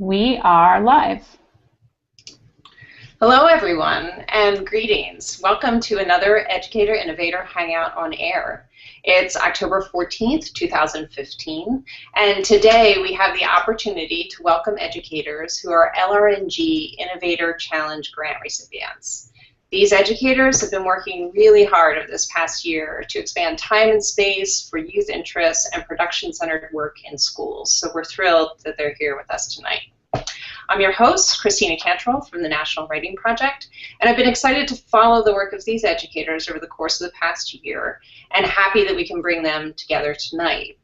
We are live. Hello everyone and greetings. Welcome to another Educator Innovator Hangout on Air. It's October 14th, 2015, and today we have the opportunity to welcome educators who are LRNG Innovator Challenge grant recipients. These educators have been working really hard over this past year to expand time and space for youth interests and production-centered work in schools. So we're thrilled that they're here with us tonight. I'm your host, Christina Cantrell from the National Writing Project, and I've been excited to follow the work of these educators over the course of the past year, and happy that we can bring them together tonight.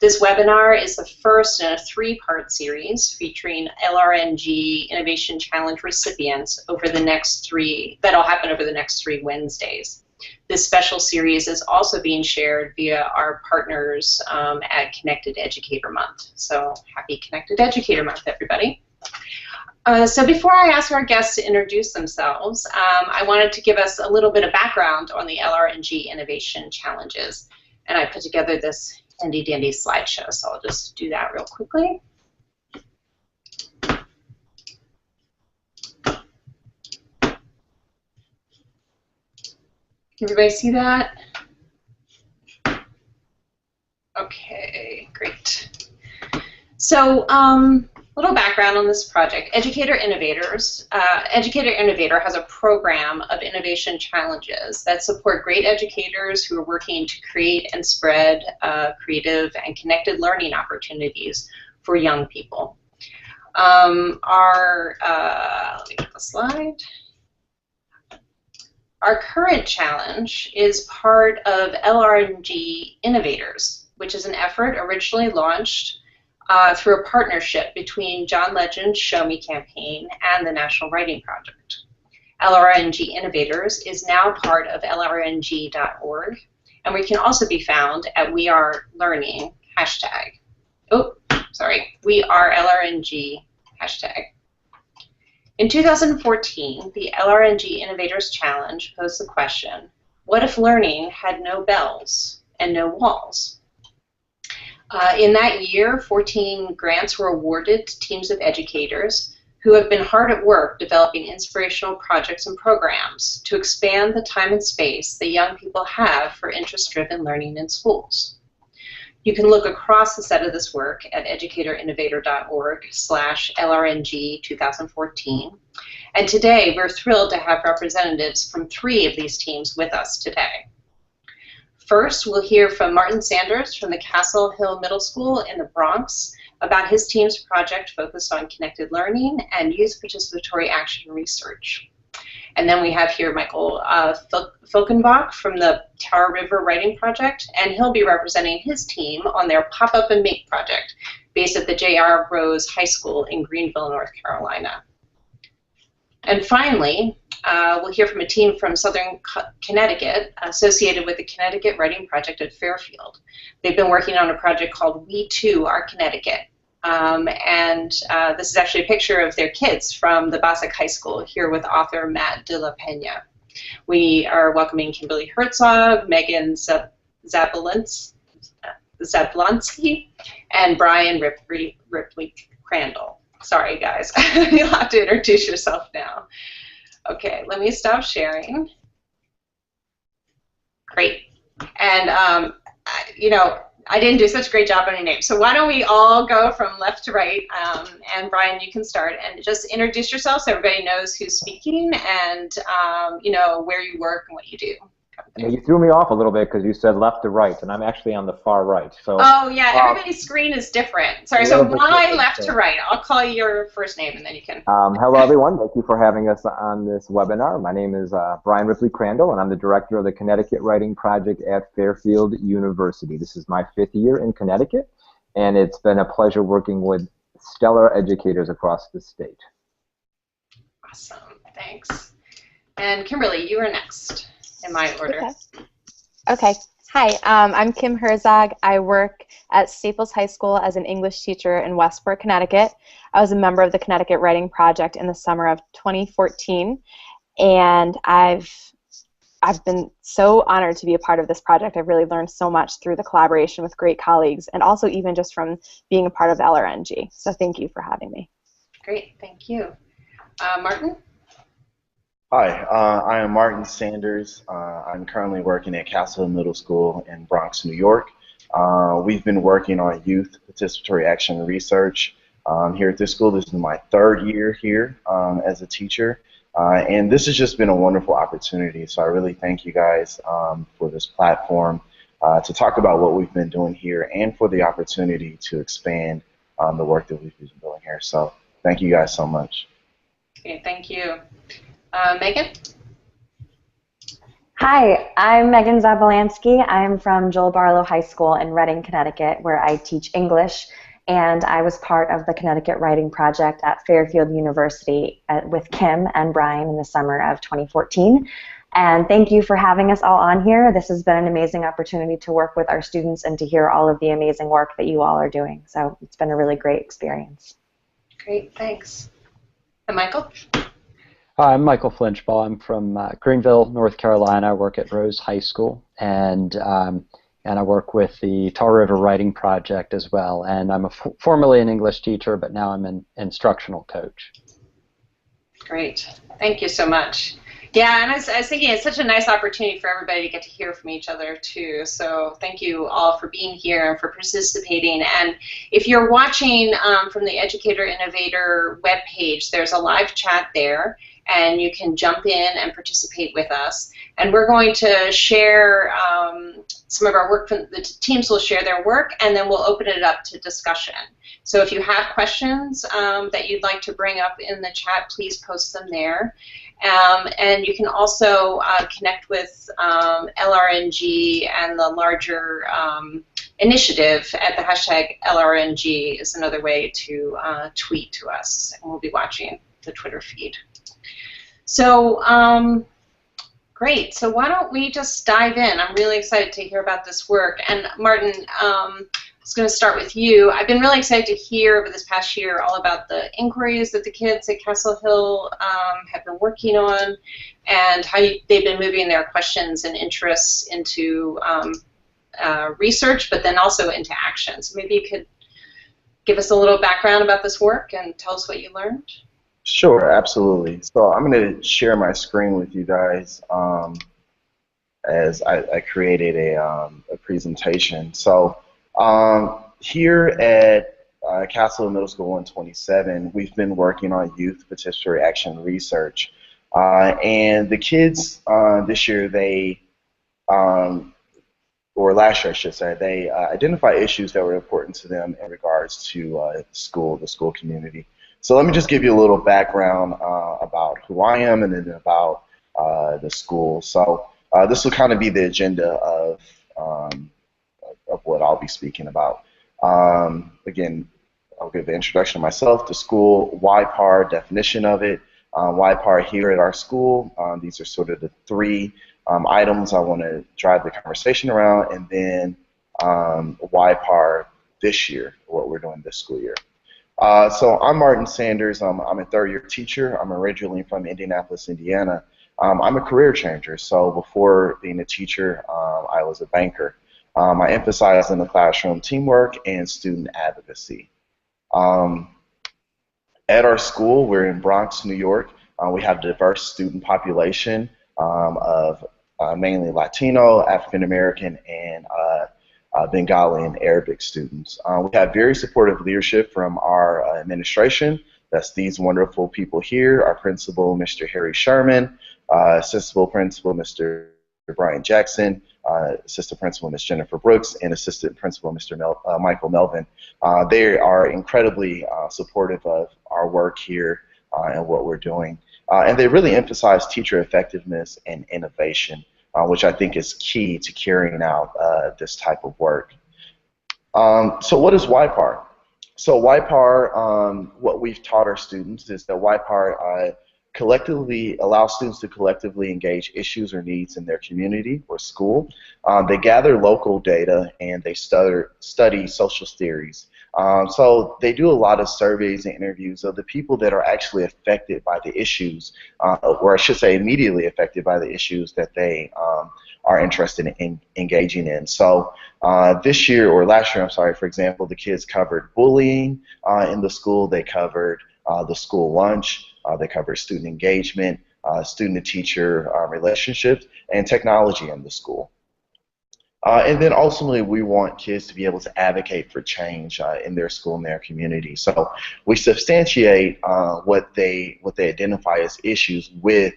This webinar is the first in a three-part series featuring LRNG Innovation Challenge recipients over the next that'll happen over the next 3 Wednesdays. This special series is also being shared via our partners at Connected Educator Month. So happy Connected Educator Month, everybody. So before I ask our guests to introduce themselves, I wanted to give us a little bit of background on the LRNG Innovation Challenges. And I put together this handy-dandy slideshow, so I'll just do that real quickly. Everybody see that? Okay, great. So, little background on this project. Educator Innovator has a program of innovation challenges that support great educators who are working to create and spread creative and connected learning opportunities for young people. Let me get the slide. Our current challenge is part of LRNG Innovators, which is an effort originally launched through a partnership between John Legend's Show Me campaign and the National Writing Project. LRNG Innovators is now part of LRNG.org, and we can also be found at We Are Learning hashtag. We Are LRNG hashtag. In 2014, the LRNG Innovators Challenge posed the question, what if learning had no bells and no walls? In that year, 14 grants were awarded to teams of educators who have been hard at work developing inspirational projects and programs to expand the time and space that young people have for interest-driven learning in schools. You can look across the set of this work at educatorinnovator.org/LRNG2014. And today, we're thrilled to have representatives from 3 of these teams with us today. First, we'll hear from Martin Sanders from the Castle Hill Middle School in the Bronx about his team's project focused on connected learning and youth participatory action research. And then we have here Michael Filkenbach from the Tower River Writing Project, and he'll be representing his team on their Pop-Up and Make project based at the J.R. Rose High School in Greenville, North Carolina. And finally, we'll hear from a team from Southern Connecticut associated with the Connecticut Writing Project at Fairfield. They've been working on a project called We Too Are Connecticut. This is actually a picture of their kids from the Bossack High School here with author Matt de la Pena. We are welcoming Kimberly Herzog, Megan Zabilansky, and Bryan Ripley Crandall. Sorry guys, you'll have to introduce yourself now. Okay, let me stop sharing. Great. And, I didn't do such a great job on your name. So why don't we all go from left to right, and Bryan, you can start, and just introduce yourself so everybody knows who's speaking and, where you work and what you do. Yeah, you threw me off a little bit because you said left to right, and I'm actually on the far right. So. Oh yeah, everybody's screen is different. Sorry, so why left to right? I'll call you your first name, and then you can. Hello everyone. Thank you for having us on this webinar. My name is Bryan Ripley Crandall, and I'm the director of the Connecticut Writing Project at Fairfield University. This is my 5th year in Connecticut, and it's been a pleasure working with stellar educators across the state. Awesome, thanks. And Kimberly, you are next. In my order. Okay. Hi, I'm Kim Herzog. I work at Staples High School as an English teacher in Westport, Connecticut. I was a member of the Connecticut Writing Project in the summer of 2014, and I've been so honored to be a part of this project. I've really learned so much through the collaboration with great colleagues, and also even just from being a part of LRNG. So thank you for having me. Great, thank you. Martin? Hi, I am Martin Sanders. I'm currently working at Castle Middle School in Bronx, New York. We've been working on youth participatory action research here at this school. This is my 3rd year here as a teacher, and this has just been a wonderful opportunity. So I really thank you guys for this platform to talk about what we've been doing here and for the opportunity to expand the work that we've been doing here. So thank you guys so much. Okay, thank you. Megan? Hi, I'm Megan Zabilansky. I'm from Joel Barlow High School in Reading, Connecticut, where I teach English, and I was part of the Connecticut Writing Project at Fairfield University with Kim and Bryan in the summer of 2014. And thank you for having us all on here. This has been an amazing opportunity to work with our students and to hear all of the amazing work that you all are doing. So it's been a really great experience. Great, thanks. And Michael? Hi, I'm Michael Flinchbaugh. I'm from Greenville, North Carolina. I work at Rose High School, and I work with the Tar River Writing Project as well. And I'm formerly an English teacher, but now I'm an instructional coach. Great, thank you so much. Yeah, and I was thinking it's such a nice opportunity for everybody to get to hear from each other too. So thank you all for being here and for participating. And if you're watching from the Educator Innovator webpage, there's a live chat there, and you can jump in and participate with us. And we're going to share some of our work. The teams will share their work, and then we'll open it up to discussion. So if you have questions that you'd like to bring up in the chat, please post them there. And you can also connect with LRNG and the larger initiative at the hashtag LRNG is another way to tweet to us, and we'll be watching the Twitter feed. So great, so why don't we just dive in? I'm really excited to hear about this work. And Martin, I was going to start with you. I've been really excited to hear over this past year all about the inquiries that the kids at Castle Hill have been working on, and how they've been moving their questions and interests into research, but then also into action. So maybe you could give us a little background about this work and tell us what you learned. Sure, absolutely. So I'm going to share my screen with you guys as I created a presentation. So here at Castle Middle School 127, we've been working on youth participatory action research. And the kids this year, or last year I should say, they identified issues that were important to them in regards to the school community. So let me just give you a little background about who I am and then about the school. So this will kind of be the agenda of what I'll be speaking about. Again, I'll give the introduction to myself, the school, YPAR, definition of it, YPAR here at our school. These are sort of the 3 items I want to drive the conversation around, and then YPAR this year, what we're doing this school year. So I'm Martin Sanders. I'm a 3rd-year teacher. I'm originally from Indianapolis, Indiana. I'm a career changer. So before being a teacher, I was a banker. I emphasize in the classroom teamwork and student advocacy. At our school, we're in Bronx, New York. We have a diverse student population of mainly Latino, African American, and Bengali and Arabic students. We have very supportive leadership from our administration. That's these wonderful people here. Our principal, Mr. Harry Sherman, assistant principal, Mr. Bryan Jackson, assistant principal, Ms. Jennifer Brooks, and assistant principal, Mr. Michael Melvin. They are incredibly supportive of our work here and what we're doing. And they really emphasize teacher effectiveness and innovation, which I think is key to carrying out this type of work. So what is YPAR? So YPAR, what we've taught our students is that YPAR collectively allows students to collectively engage issues or needs in their community or school. They gather local data and they study social theories. So they do a lot of surveys and interviews of the people that are actually affected by the issues, or I should say immediately affected by the issues that they are interested in engaging in. So this year, or last year, I'm sorry, for example, the kids covered bullying in the school. They covered the school lunch. They cover student engagement, student-to-teacher relationships, and technology in the school. And then ultimately, we want kids to be able to advocate for change in their school and their community. So we substantiate what they identify as issues with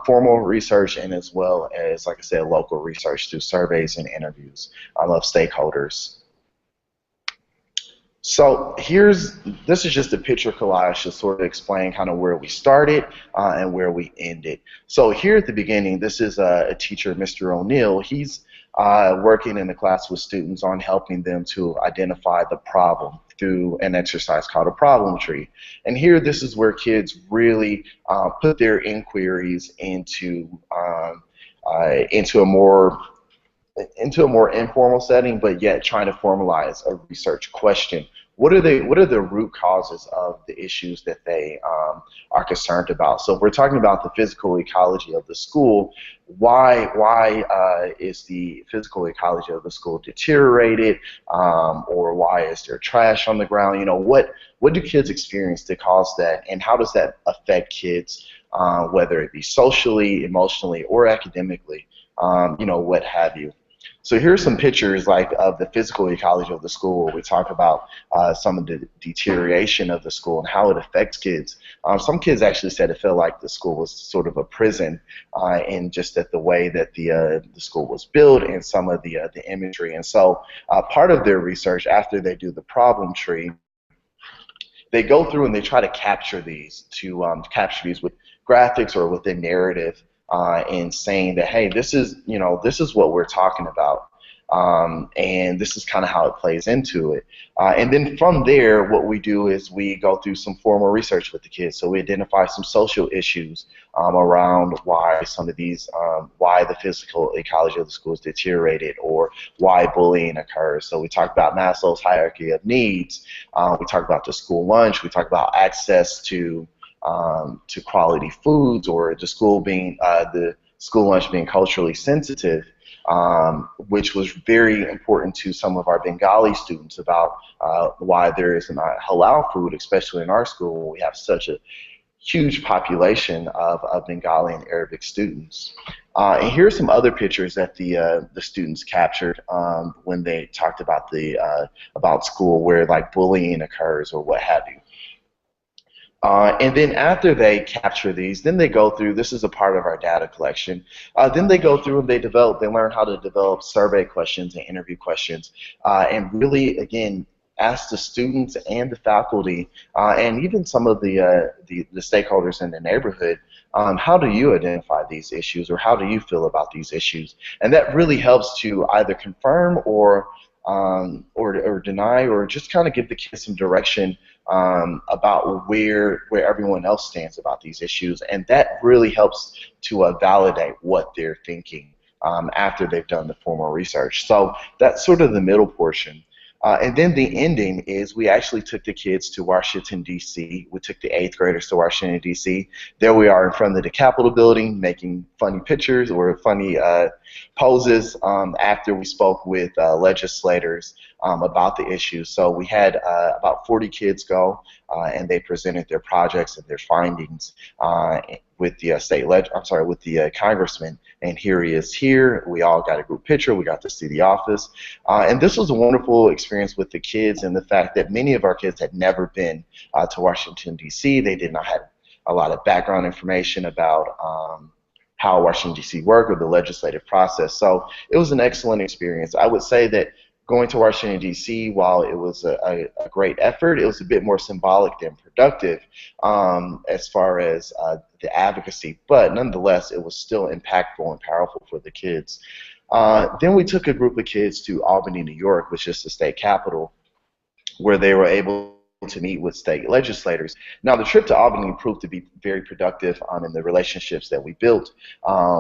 formal research, and as well as, like I said, local research through surveys and interviews of stakeholders. So this is just a picture collage to sort of explain kind of where we started and where we ended. So here at the beginning, this is a teacher, Mr. O'Neill. He's working in a class with students on helping them to identify the problem through an exercise called a problem tree. And here, this is where kids really put their inquiries into a more informal setting, but yet trying to formalize a research question. What are the root causes of the issues that they are concerned about? So if we're talking about the physical ecology of the school, why is the physical ecology of the school deteriorated, or why is there trash on the ground? You know, what do kids experience that cause that, and how does that affect kids, whether it be socially, emotionally, or academically, you know, what have you. So here's some pictures of the physical ecology of the school. We talk about some of the deterioration of the school and how it affects kids. Some kids actually said it felt like the school was sort of a prison, in just that the way that the school was built and some of the imagery. And so part of their research, after they do the problem tree, they go through and they try to capture these with graphics or with a narrative. And saying that, hey, this is what we're talking about, and this is kind of how it plays into it. And then from there, what we do is we go through some formal research with the kids. So we identify some social issues around why some of these, why the physical ecology of the school is deteriorated, or why bullying occurs. So we talk about Maslow's hierarchy of needs. We talk about the school lunch. We talk about access to quality foods, or the school lunch being culturally sensitive, which was very important to some of our Bengali students about why there isn't halal food, especially in our school when we have such a huge population of Bengali and Arabic students. And here's some other pictures that the students captured when they talked about about school, where like bullying occurs or what have you. And then after they capture these, then they go through, this is a part of our data collection, then they go through and they learn how to develop survey questions and interview questions, and really, again, ask the students and the faculty, and even some of the stakeholders in the neighborhood, how do you identify these issues, or how do you feel about these issues? And that really helps to either confirm or deny, or just kind of give the kids some direction about where everyone else stands about these issues, and that really helps to validate what they're thinking after they've done the formal research. So that's sort of the middle portion. And then the ending is we actually took the kids to Washington, D.C. We took the 8th graders to Washington, D.C. There we are in front of the Capitol building making funny pictures or funny poses after we spoke with legislators about the issues. So we had about 40 kids go, and they presented their projects and their findings with the congressman, and here he is here. We all got a group picture. We got to see the office, and this was a wonderful experience with the kids, and the fact that many of our kids had never been to Washington, D.C. They did not have a lot of background information about how Washington, D.C. worked or the legislative process. So it was an excellent experience. I would say that going to Washington, D.C., while it was a great effort, it was a bit more symbolic than productive as far as the advocacy, but nonetheless, it was still impactful and powerful for the kids. Then we took a group of kids to Albany, New York, which is the state capital, where they were able to meet with state legislators. Now, the trip to Albany proved to be very productive in the relationships that we built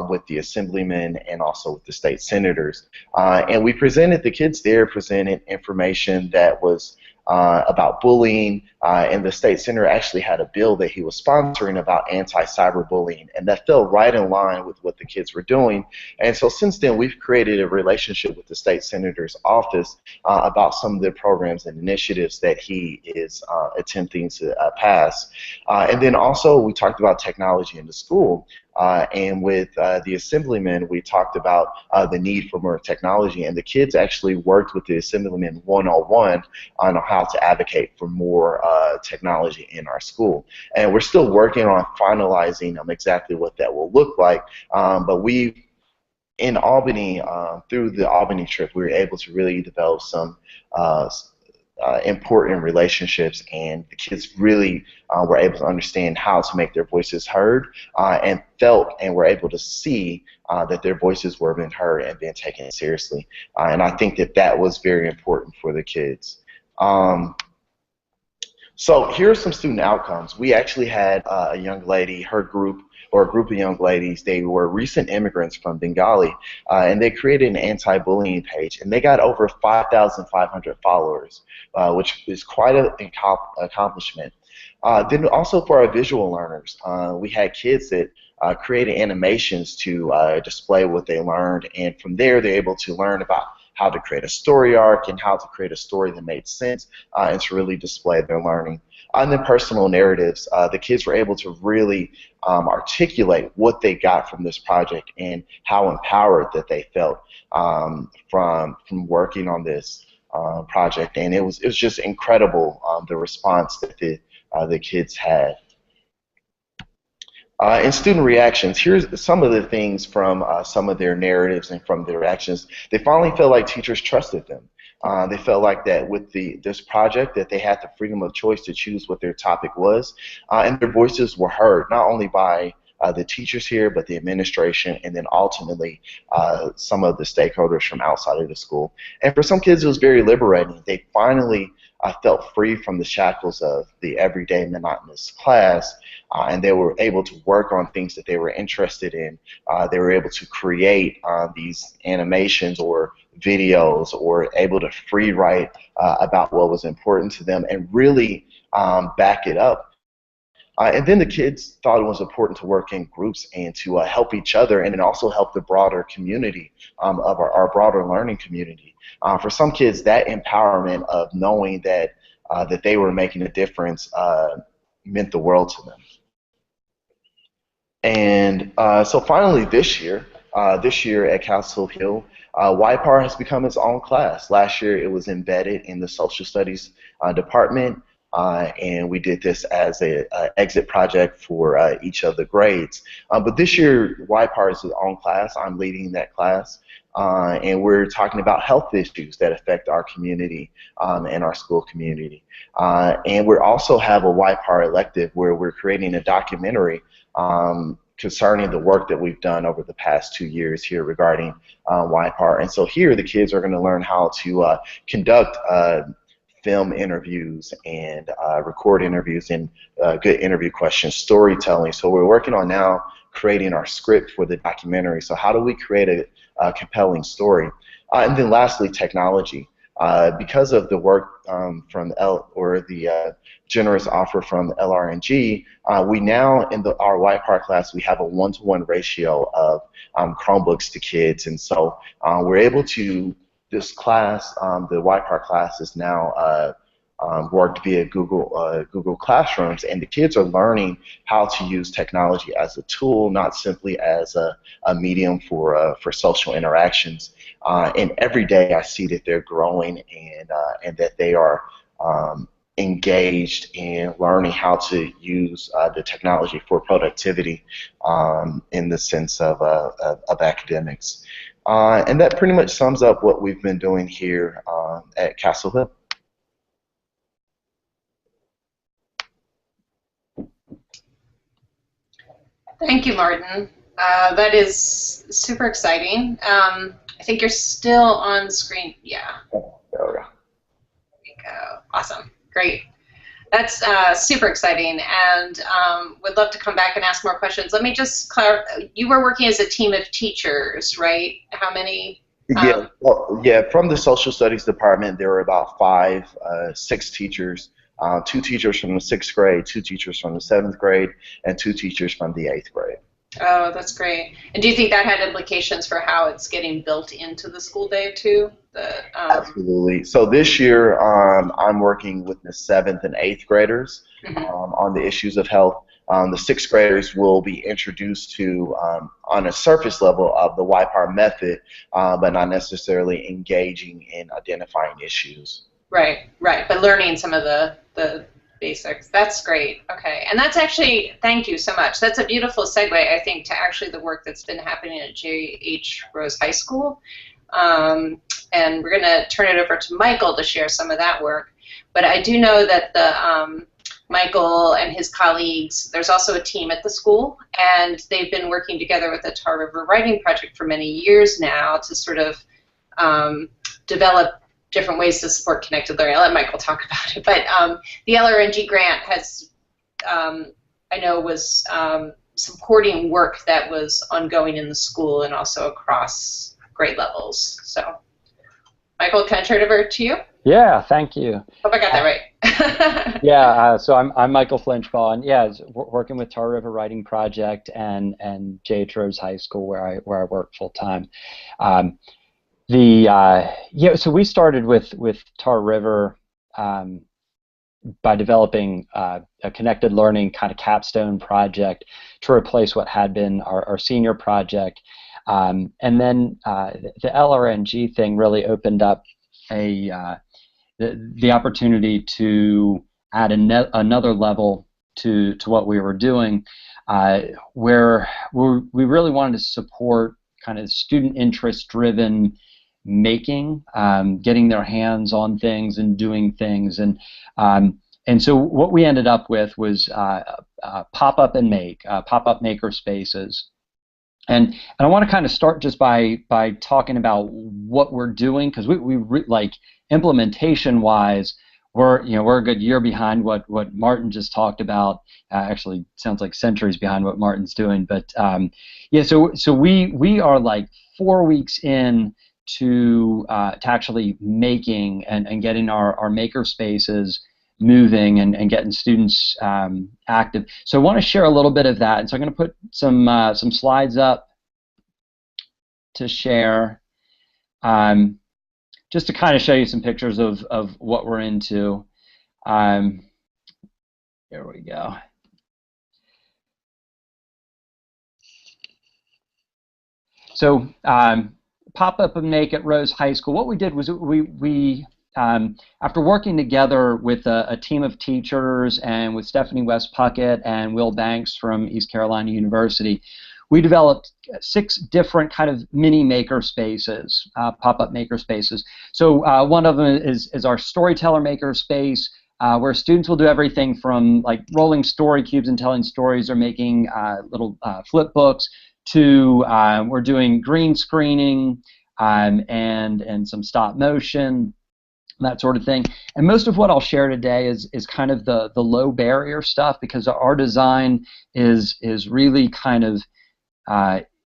with the assemblymen and also with the state senators. And we presented, the kids there presented information that was about bullying, and the state senator actually had a bill that he was sponsoring about anti-cyberbullying, and that fell right in line with what the kids were doing. And so since then, we've created a relationship with the state senator's office about some of the programs and initiatives that he is attempting to pass. And then also, we talked about technology in the school. And with the assemblyman, we talked about the need for more technology, and the kids actually worked with the assemblyman one-on-one on how to advocate for more technology in our school. And we're still working on finalizing exactly what that will look like, but we in Albany, through the Albany trip, we were able to really develop some important relationships, and the kids really were able to understand how to make their voices heard, and felt and were able to see that their voices were being heard and being taken seriously. And I think that that was very important for the kids. So here are some student outcomes. We actually had a young lady, her group, or a group of young ladies, they were recent immigrants from Bengali, and they created an anti-bullying page, and they got over 5,500 followers, which is quite an accomplishment. Then also for our visual learners, we had kids that created animations to display what they learned, and from there they're able to learn about how to create a story arc and how to create a story that made sense, and to really display their learning. And then personal narratives, the kids were able to really articulate what they got from this project and how empowered that they felt from working on this project. And it was just incredible, the response that the kids had. And student reactions, here's some of the things from some of their narratives and from their reactions. They finally felt like teachers trusted them. They felt like that with this project that they had the freedom of choice to choose what their topic was, and their voices were heard, not only by the teachers here, but the administration, and then ultimately some of the stakeholders from outside of the school. And for some kids, it was very liberating. They finally felt free from the shackles of the everyday monotonous class, and they were able to work on things that they were interested in. They were able to create these animations or videos, or able to free write about what was important to them and really back it up. And then the kids thought it was important to work in groups and to help each other, and then also help the broader community of our broader learning community. For some kids, that empowerment of knowing that that they were making a difference meant the world to them. And so finally this year at Castle Hill, YPAR has become its own class. Last year it was embedded in the social studies department, and we did this as an exit project for each of the grades. But this year YPAR is its own class. I'm leading that class, and we're talking about health issues that affect our community and our school community. And we also have a YPAR elective where we're creating a documentary concerning the work that we've done over the past 2 years here regarding YPAR. And so here the kids are going to learn how to conduct film interviews and record interviews and good interview questions, storytelling. So we're working on now creating our script for the documentary. So how do we create a compelling story? And then lastly, technology. Because of the work from the generous offer from LRNG, we now in our YPAR class, we have a 1-to-1 ratio of Chromebooks to kids, and so we're able to, this class, the YPAR class is now worked via Google Classrooms, and the kids are learning how to use technology as a tool, not simply as a medium for social interactions. And every day I see that they're growing and that they are engaged in learning how to use the technology for productivity in the sense of academics. And that pretty much sums up what we've been doing here at Castle Hill. Thank you, Martin. That is super exciting. I think you're still on screen. Yeah. There we go. There we go. Awesome. Great. That's super exciting, and would love to come back and ask more questions. Let me just clarify. You were working as a team of teachers, right? How many Yeah, well, yeah. From the social studies department, there were about six teachers. Two teachers from the sixth grade, two teachers from the seventh grade, and two teachers from the eighth grade. Oh, that's great. And do you think that had implications for how it's getting built into the school day too? Absolutely. So this year, I'm working with the seventh and eighth graders on the issues of health. The sixth graders will be introduced to, on a surface level, of the YPAR method, but not necessarily engaging in identifying issues. Right, right. But learning some of the basics. That's great. Okay. And that's actually, thank you so much. That's a beautiful segue, I think, to actually the work that's been happening at J.H. Rose High School. And we're going to turn it over to Michael to share some of that work. But I do know that Michael and his colleagues, there's also a team at the school, and they've been working together with the Tar River Writing Project for many years now to sort of develop different ways to support connected learning. I'll let Michael talk about it. But the LRNG grant has, I know, was supporting work that was ongoing in the school and also across grade levels. So, Michael, can I turn it over to you? Yeah, thank you. Hope I got that right. Yeah, so I'm Michael Flinchbaugh, and yeah, working with Tar River Writing Project and J.H. Rose High School where I work full time. So we started with Tar River by developing a connected learning kind of capstone project to replace what had been our senior project, and then the LRNG thing really opened up the opportunity to add another level to what we were doing, where we really wanted to support kind of student interest driven making, getting their hands on things and doing things, and so what we ended up with was pop-up and make, pop-up maker spaces. And I want to kind of start just by talking about what we're doing, because we like implementation wise, we're a good year behind what Martin just talked about. Actually, sounds like centuries behind what Martin's doing. But yeah, so we are like 4 weeks in to actually making and getting our maker spaces moving and getting students active. So I want to share a little bit of that, and so I'm going to put some slides up to share, just to kind of show you some pictures of what we're into. Here we go. So pop-up and make at Rose High School. What we did was we after working together with a team of teachers and with Stephanie West Puckett and Will Banks from East Carolina University, we developed 6 different kind of mini maker spaces, pop-up maker spaces. So one of them is our storyteller maker space, where students will do everything from like rolling story cubes and telling stories or making little flip books to we're doing green screening and some stop motion, that sort of thing. And most of what I'll share today is kind of the low barrier stuff, because our design is really kind of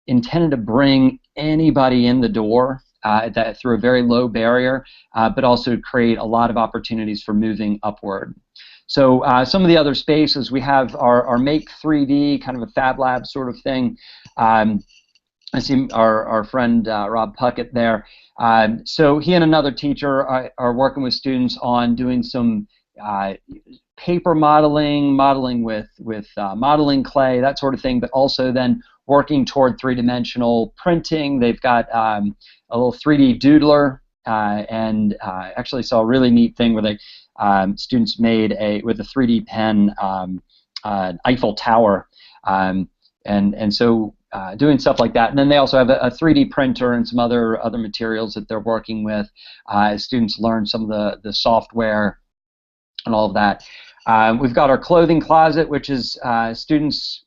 intended to bring anybody in the door that through a very low barrier, but also create a lot of opportunities for moving upward. So some of the other spaces, we have our Make 3D, kind of a Fab Lab sort of thing. I see our friend Rob Puckett there. So he and another teacher are working with students on doing some paper modeling with modeling clay, that sort of thing, but also then working toward three-dimensional printing. They've got a little 3D doodler, and actually saw a really neat thing where they students made with a 3D pen an Eiffel Tower, and so doing stuff like that. And then they also have a 3D printer and some other materials that they're working with as students learn some of the software and all of that. We've got our clothing closet, which is students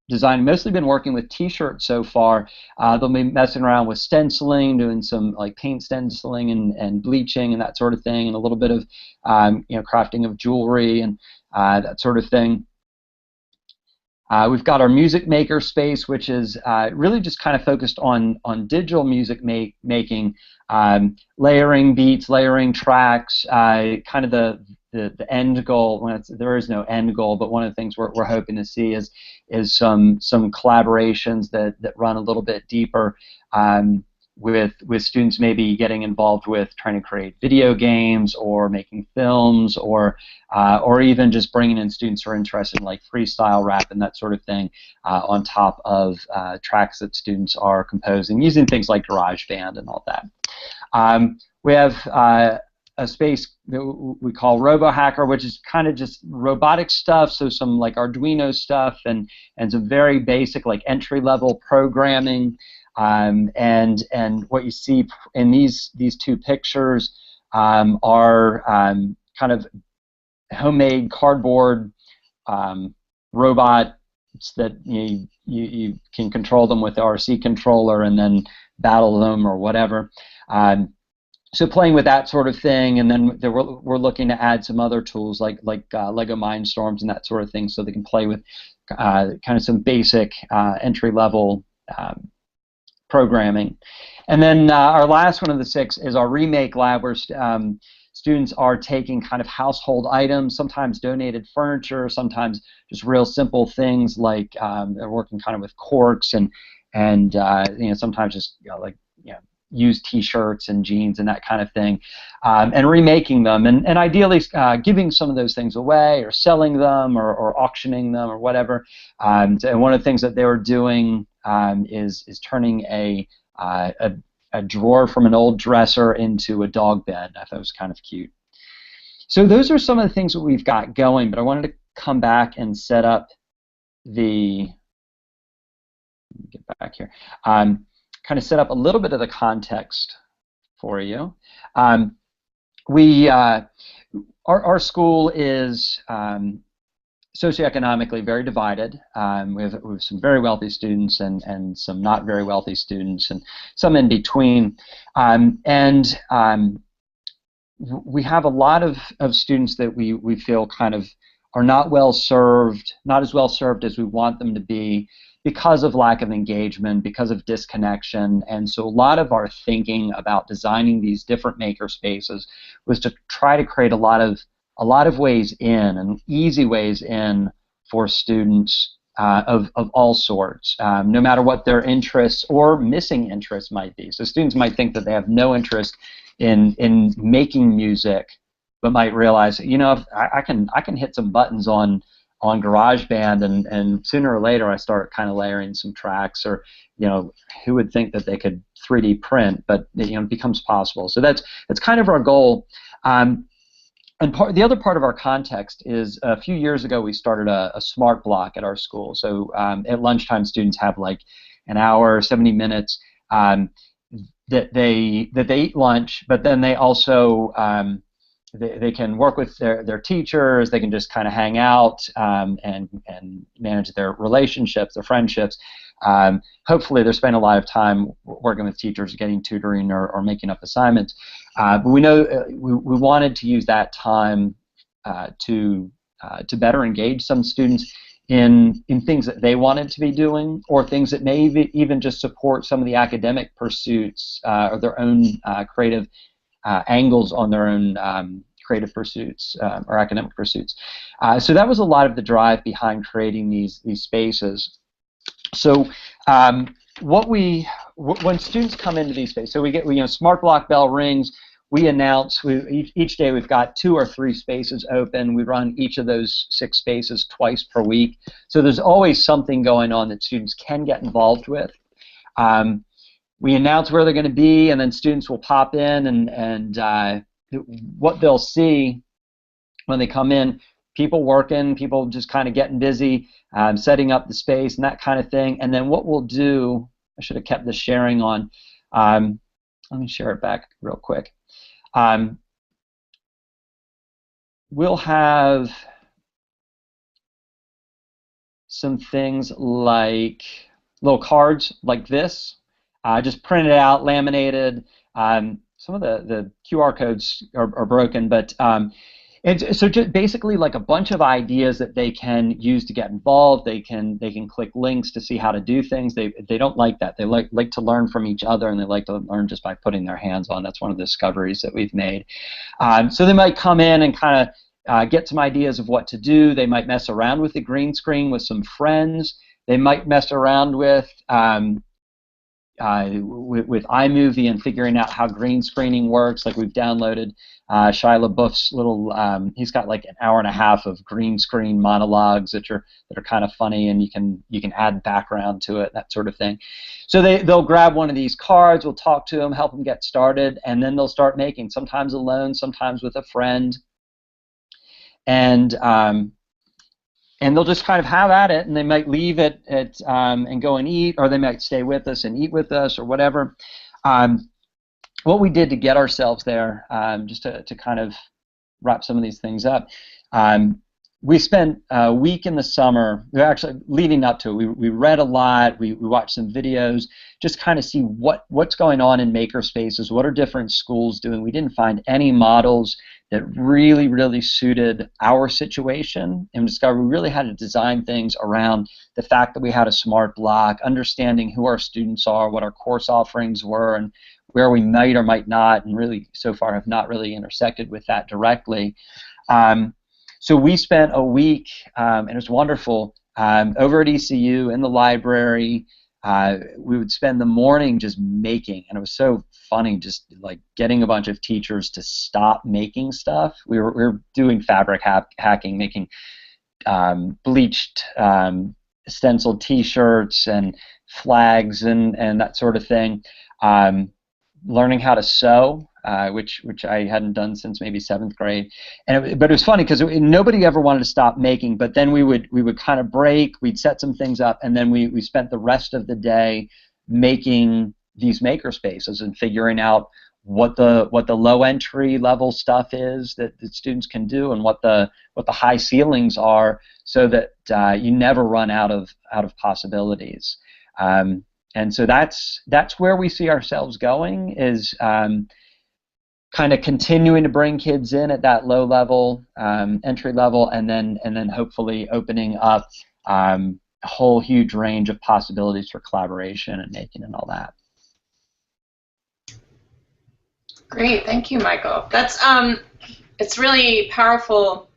design, mostly been working with t-shirts so far. They'll be messing around with stenciling, doing some like paint stenciling and bleaching and that sort of thing, and a little bit of crafting of jewelry and that sort of thing. We've got our music maker space, which is really just kind of focused on digital music making, layering beats, layering tracks, kind of the end goal. Well, there is no end goal, but one of the things we're hoping to see is some collaborations that run a little bit deeper, with students maybe getting involved with trying to create video games or making films, or even just bringing in students who are interested in like freestyle rap and that sort of thing, on top of tracks that students are composing using things like GarageBand and all that. We have a space that we call RoboHacker, which is kind of just robotic stuff, so some like Arduino stuff and some very basic like entry-level programming. And what you see in these two pictures are kind of homemade cardboard robots that you can control them with the RC controller and then battle them or whatever. So playing with that sort of thing, and then we're looking to add some other tools like Lego Mindstorms and that sort of thing, so they can play with kind of some basic entry-level programming. And then our last one of the 6 is our Remake Lab, where students are taking kind of household items, sometimes donated furniture, sometimes just real simple things like they're working kind of with corks and sometimes just used T-shirts and jeans and that kind of thing, and remaking them, and ideally giving some of those things away or selling them or auctioning them or whatever. And one of the things that they were doing is turning a drawer from an old dresser into a dog bed. I thought it was kind of cute. So those are some of the things that we've got going, but I wanted to come back and set up the, let me get back here, kind of set up a little bit of the context for you. Our school is socioeconomically very divided. We have some very wealthy students and some not very wealthy students and some in between. We have a lot of students that we feel kind of are not as well served as we want them to be, because of lack of engagement, because of disconnection. And so a lot of our thinking about designing these different maker spaces was to try to create a lot of ways in, and easy ways in, for students of all sorts, no matter what their interests or missing interests might be. So students might think that they have no interest in making music, but might realize, if I can hit some buttons on GarageBand, and sooner or later I start kind of layering some tracks, or who would think that they could 3D print, but it becomes possible. So that's kind of our goal. And the other part of our context is, a few years ago we started a smart block at our school. So at lunchtime, students have like an hour, 70 minutes that they eat lunch, but then they also they can work with their teachers. They can just kind of hang out and manage their relationships, their friendships. Hopefully they're spending a lot of time working with teachers, getting tutoring or making up assignments. But we know we wanted to use that time to better engage some students in things that they wanted to be doing, or things that may even just support some of the academic pursuits or their own creative angles on their own creative pursuits or academic pursuits. So that was a lot of the drive behind creating these spaces. So when students come into these spaces, so we get, smart block bell rings. We announce each day we've got 2 or 3 spaces open. We run each of those 6 spaces twice per week. So there's always something going on that students can get involved with. We announce where they're going to be, and then students will pop in, and what they'll see when they come in, people working, people just kind of getting busy, setting up the space and that kind of thing. And then what we'll do, I should have kept the sharing on. Let me share it back real quick. We'll have some things like little cards like this, just printed out, laminated. Some of the QR codes are broken, but And so just basically like a bunch of ideas that they can use to get involved. They can click links to see how to do things. They don't like that. They like to learn from each other, and they like to learn just by putting their hands on. That's one of the discoveries that we've made. So they might come in and kind of get some ideas of what to do. They might mess around with the green screen with some friends. They might mess around with iMovie and figuring out how green screening works. Like we've downloaded Shia LaBeouf's little, he's got like an hour and a half of green screen monologues that are kind of funny, and you can add background to it, that sort of thing. So they'll grab one of these cards, we'll talk to them, help them get started, and then they'll start making, sometimes alone, sometimes with a friend, and they'll just kind of have at it, and they might leave it and go and eat, or they might stay with us and eat with us, or whatever. What we did to get ourselves there, just to kind of wrap some of these things up, we spent a week in the summer, actually leading up to it, we read a lot, we watched some videos, just kind of see what's going on in makerspaces, what are different schools doing. We didn't find any models that really, really suited our situation, and discovered we really had to design things around the fact that we had a smart block, understanding who our students are, what our course offerings were, and where we might or might not, and really so far have not really intersected with that directly. So we spent a week, and it was wonderful, over at ECU in the library. We would spend the morning just making, and it was so funny, just like getting a bunch of teachers to stop making stuff. We were doing fabric hacking, making bleached stenciled T-shirts and flags and that sort of thing. Learning how to sew, which I hadn't done since maybe 7th grade, but it was funny because nobody ever wanted to stop making. But then we would kind of break, we'd set some things up, and then we spent the rest of the day making these maker spaces and figuring out what the low entry level stuff is that students can do, and what the high ceilings are, so that you never run out of possibilities. And so that's where we see ourselves going, is kind of continuing to bring kids in at that low level, entry level, and then hopefully opening up a whole huge range of possibilities for collaboration and making and all that. Great, thank you, Michael. That's it's really powerful.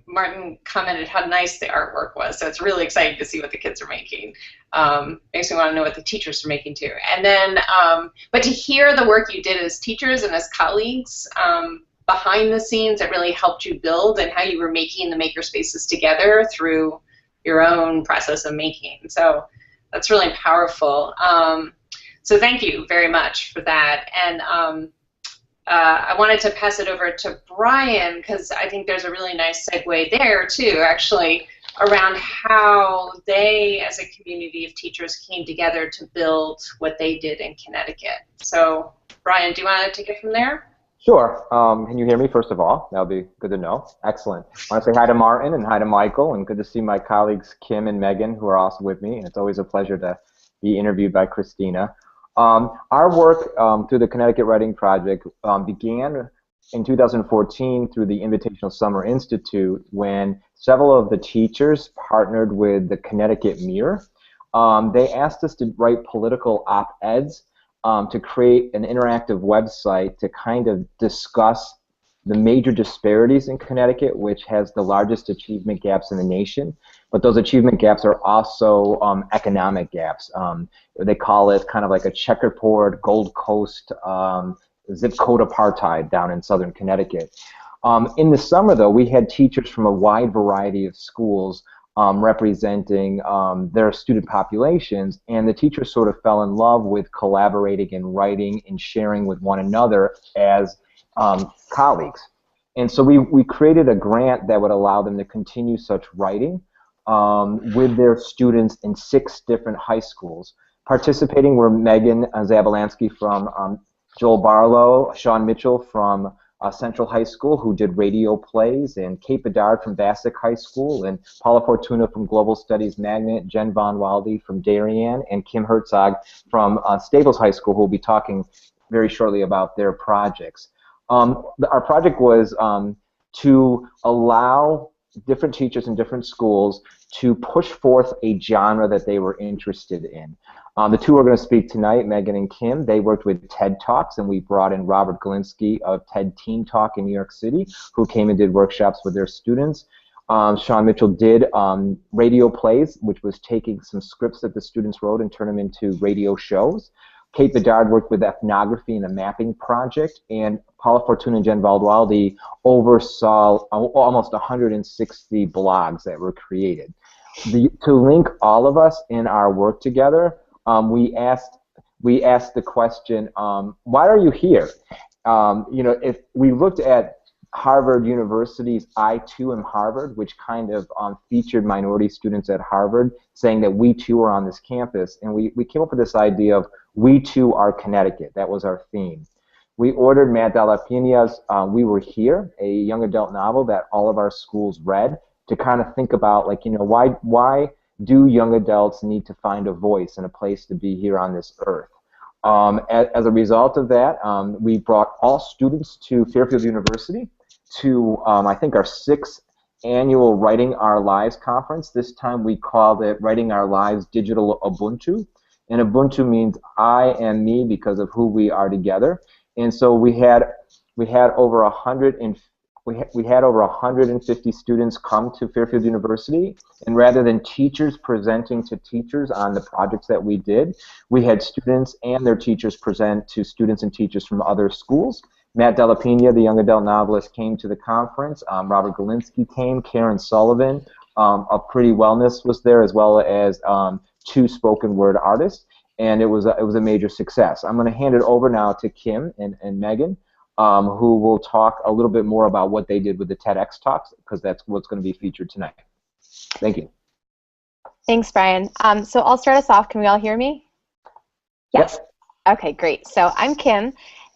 Martin commented how nice the artwork was, so it's really exciting to see what the kids are making. Makes me want to know what the teachers are making too. And then, but to hear the work you did as teachers and as colleagues behind the scenes that really helped you build, and how you were making the maker spaces together through your own process of making. So that's really powerful. So thank you very much for that. And I wanted to pass it over to Bryan, because I think there's a really nice segue there too, actually, around how they, as a community of teachers, came together to build what they did in Connecticut. So Bryan, do you want to take it from there? Sure. Can you hear me, first of all? That would be good to know. Excellent. I want to say hi to Martin and hi to Michael, and good to see my colleagues Kim and Megan, who are also with me. And it's always a pleasure to be interviewed by Christina. Our work through the Connecticut Writing Project began in 2014 through the Invitational Summer Institute, when several of the teachers partnered with the Connecticut Mirror. They asked us to write political op-eds to create an interactive website to kind of discuss the major disparities in Connecticut, which has the largest achievement gaps in the nation. But those achievement gaps are also economic gaps. They call it kind of like a checkerboard, Gold Coast, zip code apartheid down in southern Connecticut. In the summer, though, we had teachers from a wide variety of schools representing their student populations, and the teachers sort of fell in love with collaborating and writing and sharing with one another as colleagues. And so we created a grant that would allow them to continue such writing with their students in 6 different high schools. Participating were Megan Zabilansky from Joel Barlow, Sean Mitchell from Central High School, who did radio plays, and Kate Bedard from Bassick High School, and Paula Fortuna from Global Studies Magnet, Jen Von Walde from Darien, and Kim Herzog from Staples High School, who will be talking very shortly about their projects. Our project was to allow different teachers in different schools to push forth a genre that they were interested in. The two are going to speak tonight, Megan and Kim. They worked with TED Talks, and we brought in Robert Zelanski of TED Teen Talk in New York City, who came and did workshops with their students. Sean Mitchell did radio plays, which was taking some scripts that the students wrote and turn them into radio shows. Kate Bedard worked with ethnography and a mapping project, and Paula Fortuna and Jen Valdwaldi oversaw almost 160 blogs that were created. To link all of us in our work together, we asked the question, why are you here? You know, if we looked at Harvard University's I Too Am Harvard, which kind of featured minority students at Harvard, saying that we too are on this campus, and we came up with this idea of we too are Connecticut. That was our theme. We ordered Matt Della Piña's We Were Here, a young adult novel that all of our schools read, to kind of think about, like, you know, why do young adults need to find a voice and a place to be here on this earth? As a result of that, we brought all students to Fairfield University to, I think, our 6th annual Writing Our Lives conference. This time we called it Writing Our Lives Digital Ubuntu. And Ubuntu means I and me because of who we are together. And so we had over 150 students come to Fairfield University, and rather than teachers presenting to teachers on the projects that we did, we had students and their teachers present to students and teachers from other schools. Matt Della Piña, the young adult novelist, came to the conference. Robert Zelanski came. Karen Sullivan of Pretty Wellness was there, as well as 2 spoken word artists, and it was a major success. I'm going to hand it over now to Kim and Megan, who will talk a little bit more about what they did with the TEDx Talks, because that's what's going to be featured tonight. Thank you. Thanks, Brian. So I'll start us off. Can we all hear me? Yes. Okay, great. So I'm Kim,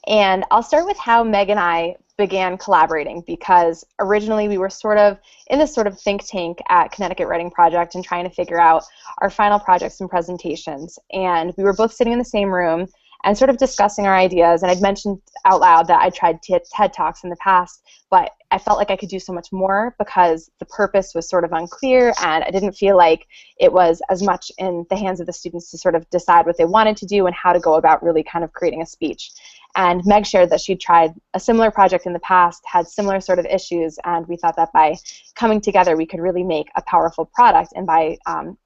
and I'll start with how Meg and I began collaborating, because originally we were sort of in this sort of think tank at Connecticut Writing Project and trying to figure out our final projects and presentations. And we were both sitting in the same room and sort of discussing our ideas. And I'd mentioned out loud that I tried TED Talks in the past, but I felt like I could do so much more because the purpose was sort of unclear, and I didn't feel like it was as much in the hands of the students to sort of decide what they wanted to do and how to go about really kind of creating a speech. And Meg shared that she'd tried a similar project in the past, had similar sort of issues, and we thought that by coming together we could really make a powerful product, and by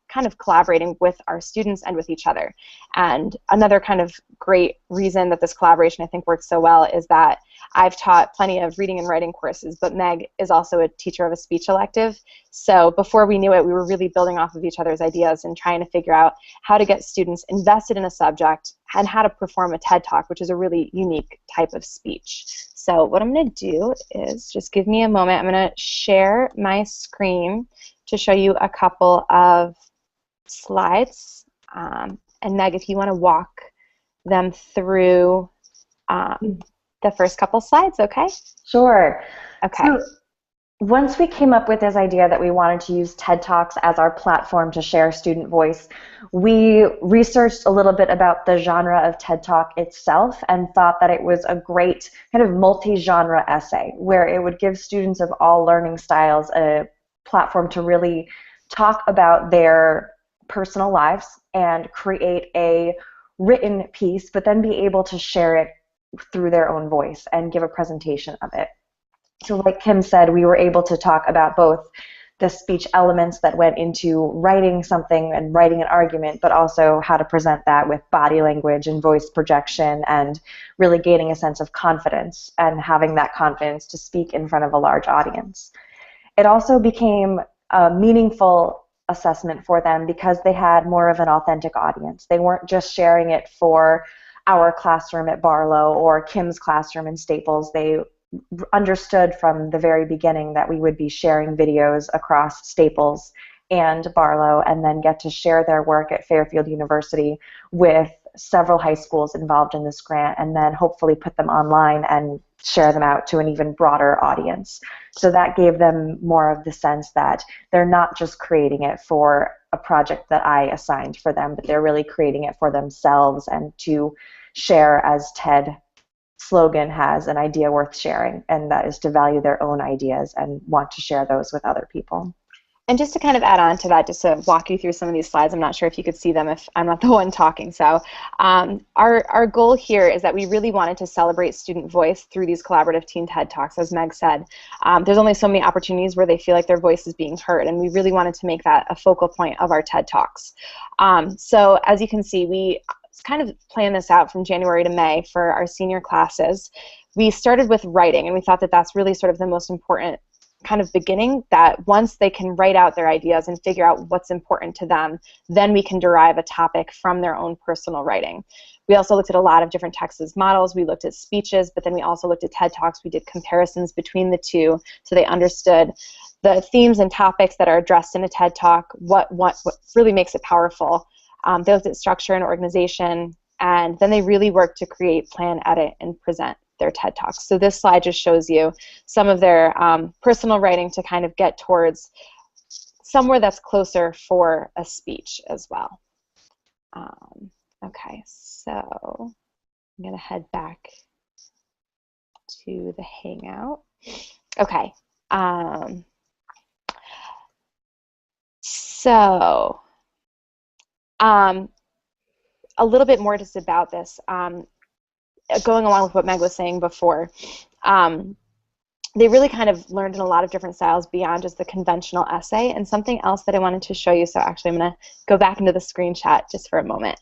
kind of collaborating with our students and with each other. And another kind of great reason that this collaboration I think works so well is that I've taught plenty of reading and writing courses, but Meg is also a teacher of a speech elective. So before we knew it, we were really building off of each other's ideas and trying to figure out how to get students invested in a subject and how to perform a TED Talk, which is a really unique type of speech. So what I'm going to do is just give me a moment. I'm going to share my screen to show you a couple of slides. And Meg, if you want to walk them through the first couple slides, okay? Sure. Okay. So once we came up with this idea that we wanted to use TED Talks as our platform to share student voice, we researched a little bit about the genre of TED Talk itself and thought that it was a great kind of multi-genre essay where it would give students of all learning styles a platform to really talk about their personal lives and create a written piece, but then be able to share it through their own voice and give a presentation of it. So like Kim said, we were able to talk about both the speech elements that went into writing something and writing an argument, but also how to present that with body language and voice projection and really gaining a sense of confidence and having that confidence to speak in front of a large audience. It also became a meaningful assessment for them because they had more of an authentic audience. They weren't just sharing it for our classroom at Barlow or Kim's classroom in Staples. They understood from the very beginning that we would be sharing videos across Staples and Barlow and then get to share their work at Fairfield University with several high schools involved in this grant, and then hopefully put them online and share them out to an even broader audience. So that gave them more of the sense that they're not just creating it for a project that I assigned for them, but they're really creating it for themselves and to share as TED slogan has an idea worth sharing, and that is to value their own ideas and want to share those with other people. And just to kind of add on to that, just to walk you through some of these slides, I'm not sure if you could see them if I'm not the one talking. So our goal here is that we really wanted to celebrate student voice through these collaborative teen TED Talks, as Meg said. There's only so many opportunities where they feel like their voice is being heard, and we really wanted to make that a focal point of our TED Talks. So as you can see, we kind of planned this out from January to May for our senior classes. We started with writing, and we thought that that's really sort of the most important kind of beginning, that once they can write out their ideas and figure out what's important to them, then we can derive a topic from their own personal writing. We also looked at a lot of different text as models. We looked at speeches, but then we also looked at TED Talks. We did comparisons between the two so they understood the themes and topics that are addressed in a TED Talk, what really makes it powerful. They looked at structure and organization, and then they really worked to create, plan, edit, and present their TED Talks. So this slide just shows you some of their personal writing to kind of get towards somewhere that's closer for a speech as well. Okay, so I'm going to head back to the Hangout. Okay, so a little bit more just about this. Going along with what Meg was saying before, they really kind of learned in a lot of different styles beyond just the conventional essay. And something else that I wanted to show you, so actually I'm going to go back into the screenshot just for a moment.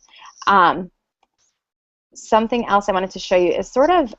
Something else I wanted to show you is sort of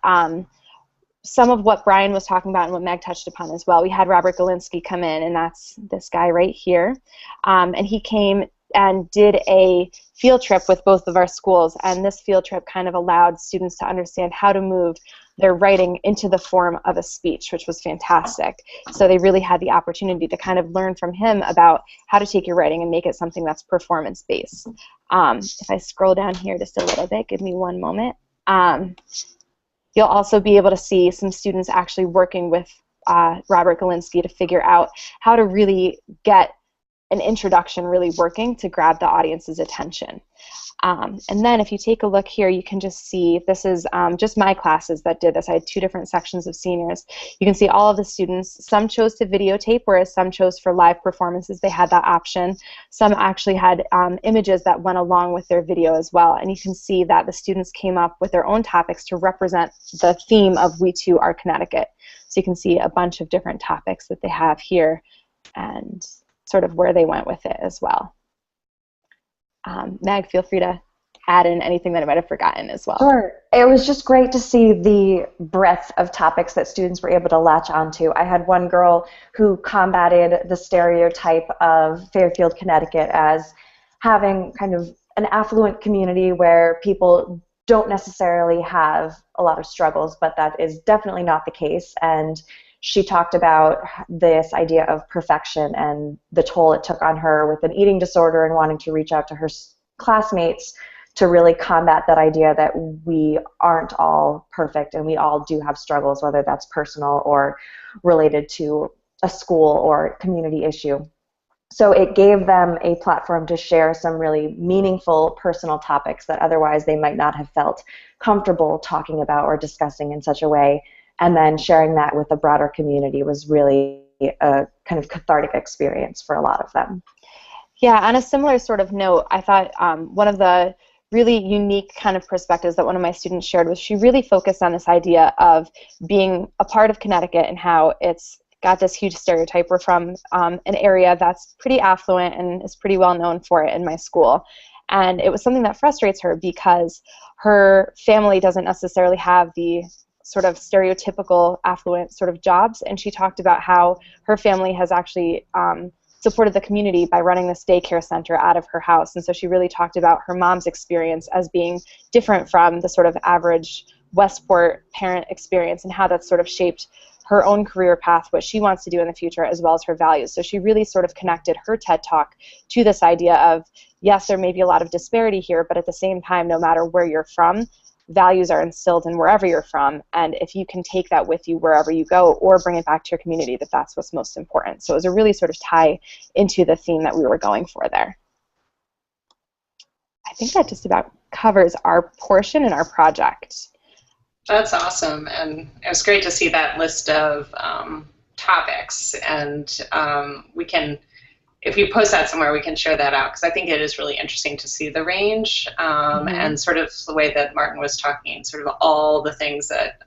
some of what Bryan was talking about and what Meg touched upon as well. We had Robert Zelanski come in, and that's this guy right here. And he came and did a field trip with both of our schools, and this field trip kind of allowed students to understand how to move their writing into the form of a speech, which was fantastic. So they really had the opportunity to kind of learn from him about how to take your writing and make it something that's performance-based. If I scroll down here just a little bit, give me one moment, you'll also be able to see some students actually working with Robert Zelanski to figure out how to really get an introduction really working to grab the audience's attention. And then if you take a look here, you can just see, this is just my classes that did this. I had two different sections of seniors. You can see all of the students. Some chose to videotape, whereas some chose for live performances. They had that option. Some actually had images that went along with their video as well. And you can see that the students came up with their own topics to represent the theme of We Too Are Connecticut. So you can see a bunch of different topics that they have here and sort of where they went with it as well. Meg, feel free to add in anything that I might have forgotten as well. Sure. It was just great to see the breadth of topics that students were able to latch onto. I had one girl who combated the stereotype of Fairfield, Connecticut as having kind of an affluent community where people don't necessarily have a lot of struggles, but that is definitely not the case. And she talked about this idea of perfection and the toll it took on her with an eating disorder and wanting to reach out to her classmates to really combat that idea that we aren't all perfect and we all do have struggles, whether that's personal or related to a school or community issue. So it gave them a platform to share some really meaningful personal topics that otherwise they might not have felt comfortable talking about or discussing in such a way. And then sharing that with a broader community was really a kind of cathartic experience for a lot of them. Yeah, on a similar sort of note, I thought one of the really unique kind of perspectives that one of my students shared was she really focused on this idea of being a part of Connecticut and how it's got this huge stereotype. We're from an area that's pretty affluent and is pretty well known for it in my school. And it was something that frustrates her because her family doesn't necessarily have the sort of stereotypical affluent sort of jobs, and she talked about how her family has actually supported the community by running this daycare center out of her house. And so she really talked about her mom's experience as being different from the sort of average Westport parent experience and how that's sort of shaped her own career path, what she wants to do in the future, as well as her values. So she really sort of connected her TED Talk to this idea of, yes, there may be a lot of disparity here, but at the same time, no matter where you're from, values are instilled in wherever you're from, and if you can take that with you wherever you go or bring it back to your community, that's what's most important. So it was a really sort of tie into the theme that we were going for there. I think that just about covers our portion and our project. That's awesome, and it was great to see that list of topics, and we can, if you post that somewhere, we can share that out, because I think it is really interesting to see the range, and sort of the way that Martin was talking, sort of all the things that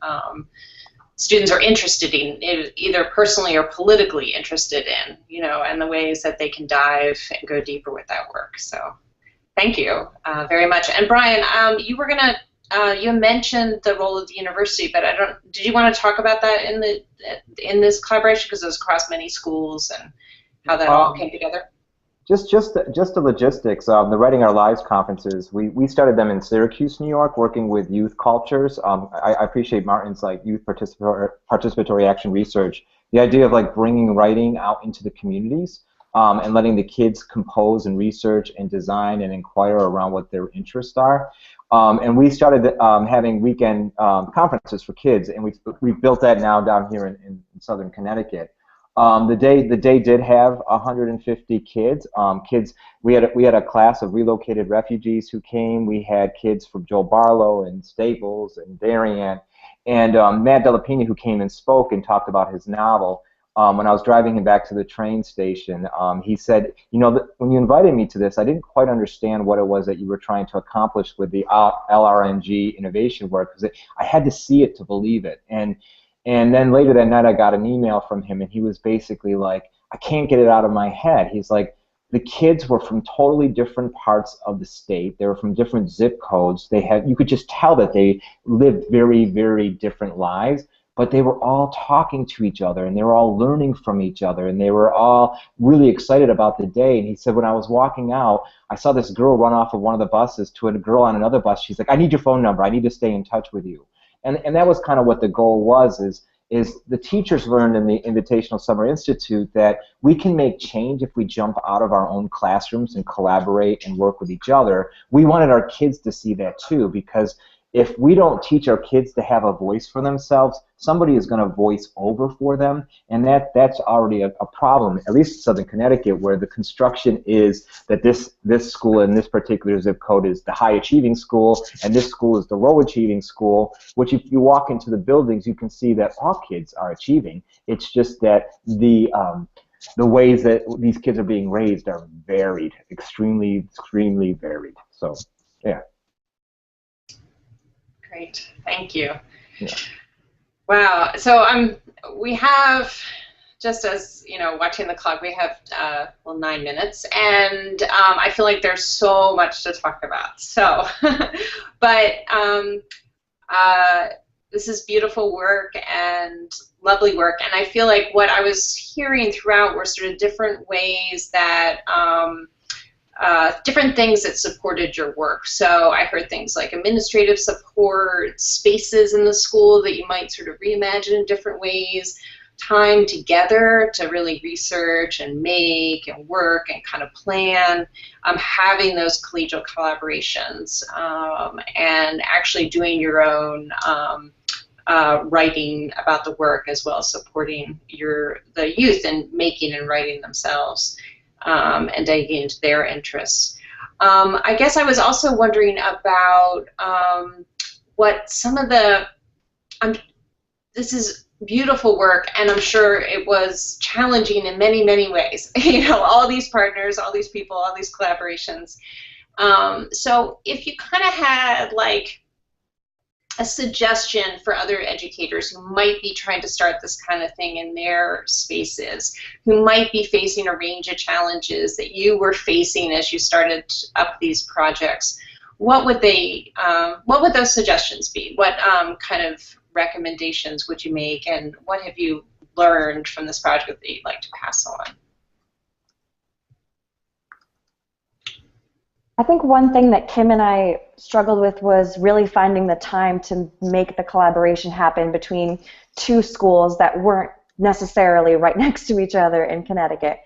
students are interested in, either personally or politically interested in, you know, and the ways that they can dive and go deeper with that work. So thank you very much. And Bryan, you were going to, you mentioned the role of the university, but did you want to talk about that in this collaboration, because it was across many schools, and how that all came together? Just the logistics. The Writing Our Lives conferences, we started them in Syracuse, New York, working with youth cultures. I appreciate Martin's like youth participatory action research. The idea of like bringing writing out into the communities and letting the kids compose and research and design and inquire around what their interests are. And we started having weekend conferences for kids, and we've built that now down here in southern Connecticut. The day did have 150 kids. We had a class of relocated refugees who came. We had kids from Joel Barlow and Staples and Darien, and Matt Delapini, who came and spoke and talked about his novel. When I was driving him back to the train station, he said, you know, when you invited me to this, I didn't quite understand what it was that you were trying to accomplish with the LRNG innovation work, because I had to see it to believe it. And then later that night I got an email from him, and he was basically like, I can't get it out of my head. He's like, the kids were from totally different parts of the state. They were from different zip codes. You could just tell that they lived very, very different lives, but they were all talking to each other, and they were all learning from each other, and they were all really excited about the day. And he said, when I was walking out, I saw this girl run off of one of the buses to a girl on another bus. She's like, I need your phone number. I need to stay in touch with you. And that was kind of what the goal was, is the teachers learned in the Invitational Summer Institute that we can make change if we jump out of our own classrooms and collaborate and work with each other. We wanted our kids to see that too, because if we don't teach our kids to have a voice for themselves, somebody is going to voice over for them, and that's already a problem, at least in Southern Connecticut, where the construction is that this school in this particular zip code is the high achieving school, and this school is the low achieving school, which if you walk into the buildings, you can see that all kids are achieving. It's just that the ways that these kids are being raised are varied, extremely, extremely varied. So, yeah. Great, thank you. Yeah. Wow. So we have, just as you know, watching the clock, we have 9 minutes, and I feel like there's so much to talk about. So, but this is beautiful work and lovely work, and I feel like what I was hearing throughout were sort of different ways that. Different things that supported your work. So I heard things like administrative support, spaces in the school that you might sort of reimagine in different ways, time together to really research and make and work and kind of plan, having those collegial collaborations, and actually doing your own writing about the work, as well as supporting the youth in making and writing themselves. And digging into their interests. I guess I was also wondering about what some of this is beautiful work, and I'm sure it was challenging in many, many ways. You know, all these partners, all these people, all these collaborations. So if you kind of had like a suggestion for other educators who might be trying to start this kind of thing in their spaces, who might be facing a range of challenges that you were facing as you started up these projects, what would those suggestions be? What kind of recommendations would you make, and what have you learned from this project that you'd like to pass on? I think one thing that Kim and I struggled with was really finding the time to make the collaboration happen between two schools that weren't necessarily right next to each other in Connecticut.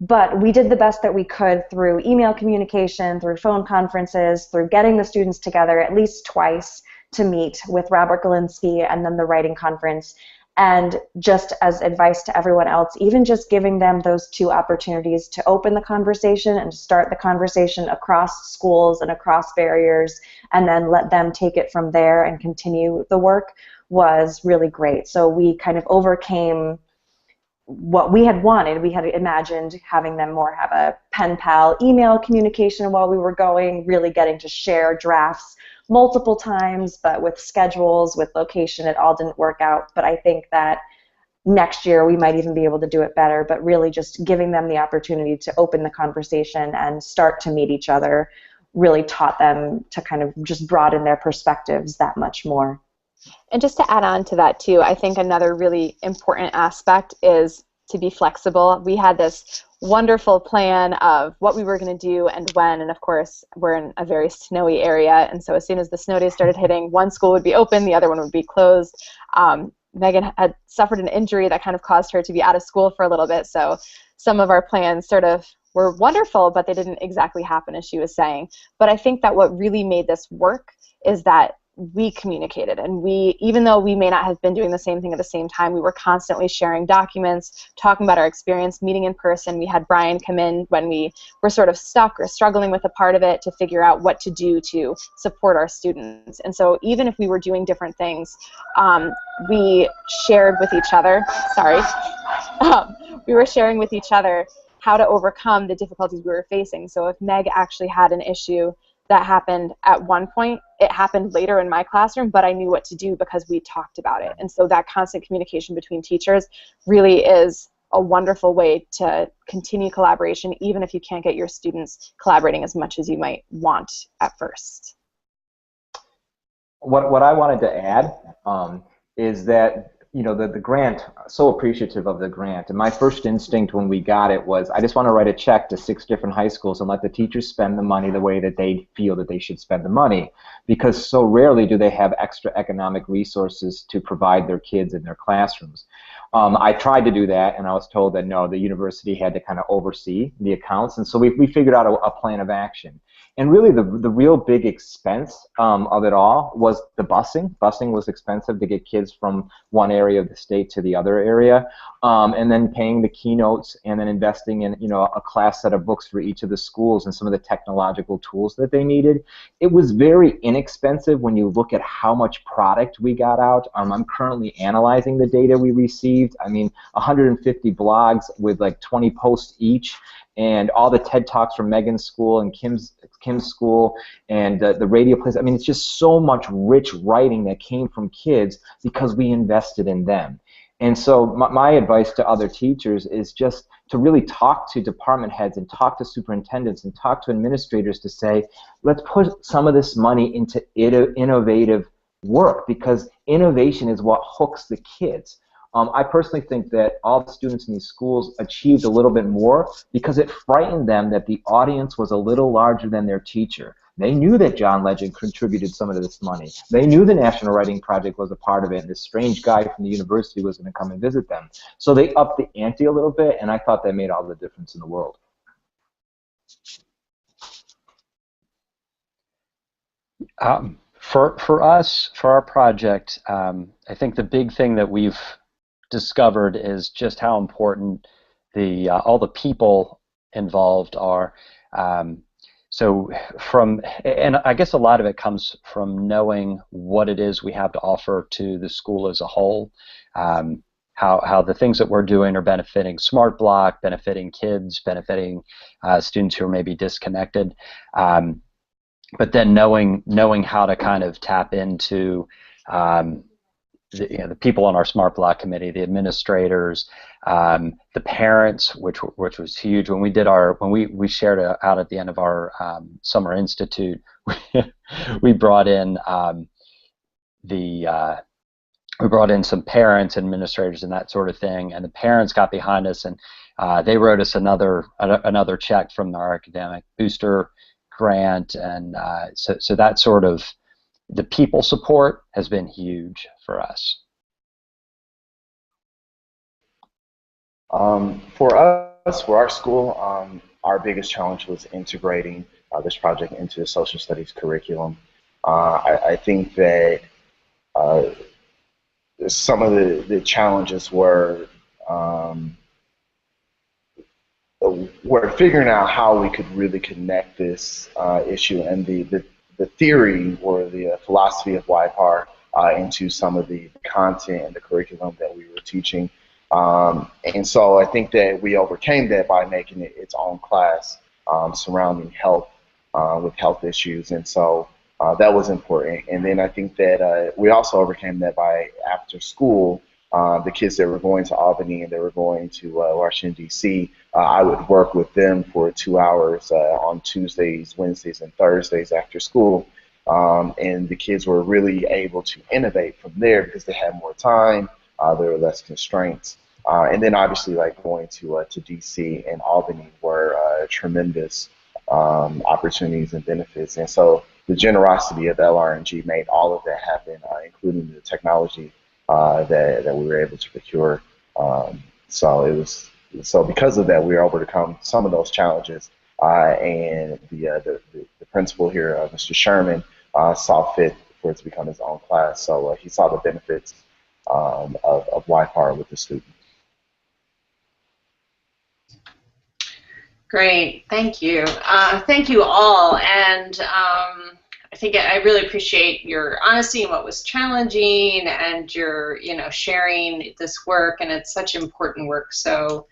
But we did the best that we could through email communication, through phone conferences, through getting the students together at least twice to meet with Robert Zelanski and then the writing conference. And just as advice to everyone else, even just giving them those 2 opportunities to open the conversation and to start the conversation across schools and across barriers, and then let them take it from there and continue the work, was really great. So we kind of overcame what we had wanted. We had imagined having them more have a pen pal email communication while we were going, really getting to share drafts multiple times, but with schedules, with location, it all didn't work out. But I think that next year we might even be able to do it better, but really just giving them the opportunity to open the conversation and start to meet each other really taught them to kind of just broaden their perspectives that much more. And just to add on to that too, I think another really important aspect is to be flexible. We had this wonderful plan of what we were going to do and when, and of course we're in a very snowy area, and so as soon as the snow days started hitting, one school would be open, the other one would be closed. Megan had suffered an injury that kind of caused her to be out of school for a little bit, so some of our plans sort of were wonderful, but they didn't exactly happen, as she was saying. But I think that what really made this work is that we communicated, and we, even though we may not have been doing the same thing at the same time, we were constantly sharing documents, talking about our experience, meeting in person. We had Bryan come in when we were sort of stuck or struggling with a part of it to figure out what to do to support our students. And so even if we were doing different things, we shared with each other, we were sharing with each other how to overcome the difficulties we were facing. So if Meg actually had an issue that happened at one point, it happened later in my classroom, but I knew what to do because we talked about it. And so that constant communication between teachers really is a wonderful way to continue collaboration, even if you can't get your students collaborating as much as you might want at first. What I wanted to add is that, you know, the grant, so appreciative of the grant. And my first instinct when we got it was, I just want to write a check to 6 different high schools and let the teachers spend the money the way that they feel that they should spend the money. Because so rarely do they have extra economic resources to provide their kids in their classrooms. I tried to do that, and I was told that no, the university had to kind of oversee the accounts. And so we figured out a plan of action. And really the real big expense of it all was the busing. Busing was expensive to get kids from one area of the state to the other area. And then paying the keynotes, and then investing in, you know, a class set of books for each of the schools and some of the technological tools that they needed. It was very inexpensive when you look at how much product we got out. I'm currently analyzing the data we received. I mean, 150 blogs with like 20 posts each, and all the TED Talks from Megan's school and Kim's school, and the radio plays. I mean, it's just so much rich writing that came from kids because we invested in them. And so my advice to other teachers is just to really talk to department heads and talk to superintendents and talk to administrators to say, let's put some of this money into innovative work, because innovation is what hooks the kids. I personally think that all the students in these schools achieved a little bit more because it frightened them that the audience was a little larger than their teacher. They knew that John Legend contributed some of this money. They knew the National Writing Project was a part of it, and this strange guy from the university was going to come and visit them. So they upped the ante a little bit, and I thought that made all the difference in the world. For us, for our project, I think the big thing that we've discovered is just how important all the people involved are. And I guess a lot of it comes from knowing what it is we have to offer to the school as a whole, how the things that we're doing are benefiting Smart Block, benefiting kids, benefiting students who are maybe disconnected, but then knowing how to kind of tap into the people on our Smart Block committee, the administrators, the parents, which was huge. When we shared out at the end of our summer institute, we brought in some parents, administrators, and that sort of thing. And the parents got behind us, and they wrote us another check from our academic booster grant, and so that sort of, the people support has been huge for us. For us, for our school, our biggest challenge was integrating this project into the social studies curriculum. I think that some of the challenges were figuring out how we could really connect this issue and the theory or the philosophy of YPAR into some of the content and the curriculum that we were teaching. And so I think that we overcame that by making it its own class surrounding health with health issues. And so that was important. And then I think that we also overcame that by after school, the kids that were going to Albany and they were going to Washington, D.C., I would work with them for 2 hours on Tuesdays, Wednesdays, and Thursdays after school. And the kids were really able to innovate from there because they had more time, there were less constraints. And then obviously like going to D.C. and Albany were tremendous opportunities and benefits. And so the generosity of LRNG made all of that happen, including the technology that we were able to procure. So because of that, we were able to overcome some of those challenges. And the principal here, Mr. Sherman, saw fit for it to become his own class. So he saw the benefits of YPAR with the students. Great, thank you. Thank you all, and I think I really appreciate your honesty and what was challenging, and your sharing this work, and it's such important work. So